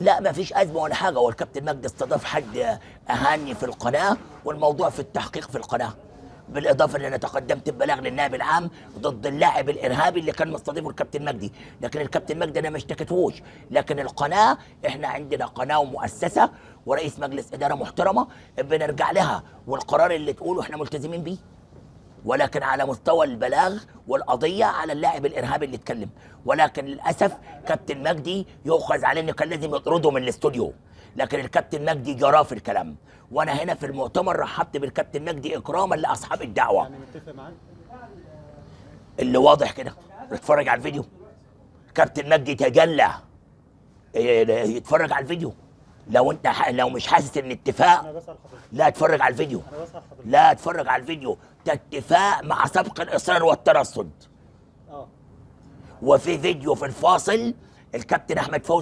لا ما فيش ازمه ولا حاجه، هو الكابتن مجدي استضاف حد اهاني في القناه، والموضوع في التحقيق في القناه، بالاضافه ان انا تقدمت ببلاغ للنائب العام ضد اللاعب الارهابي اللي كان مستضيفه الكابتن مجدي، لكن الكابتن مجدي انا ما اشتكيتهوش، لكن القناه احنا عندنا قناه ومؤسسه ورئيس مجلس اداره محترمه بنرجع لها، والقرار اللي تقوله احنا ملتزمين بيه، ولكن على مستوى البلاغ والقضيه على اللاعب الارهابي اللي اتكلم، ولكن للاسف كابتن مجدي يؤخذ عليه انه كان لازم يطرده من الاستوديو، لكن الكابتن مجدي جراه في الكلام، وانا هنا في المؤتمر رحبت بالكابتن مجدي اكراما لاصحاب الدعوه. يعني متفق معاك؟ اللي واضح كده، اتفرج على الفيديو، كابتن مجدي تجلى، يتفرج على الفيديو، لو انت لو مش حاسس ان اتفاق انا بسال حضرتك. لا اتفرج على الفيديو، انا بسال حضرتك. لا اتفرج على الفيديو، ده اتفاق مع سبق الاصرار والترصد. اه وفي فيديو في الفاصل الكابتن احمد فوزي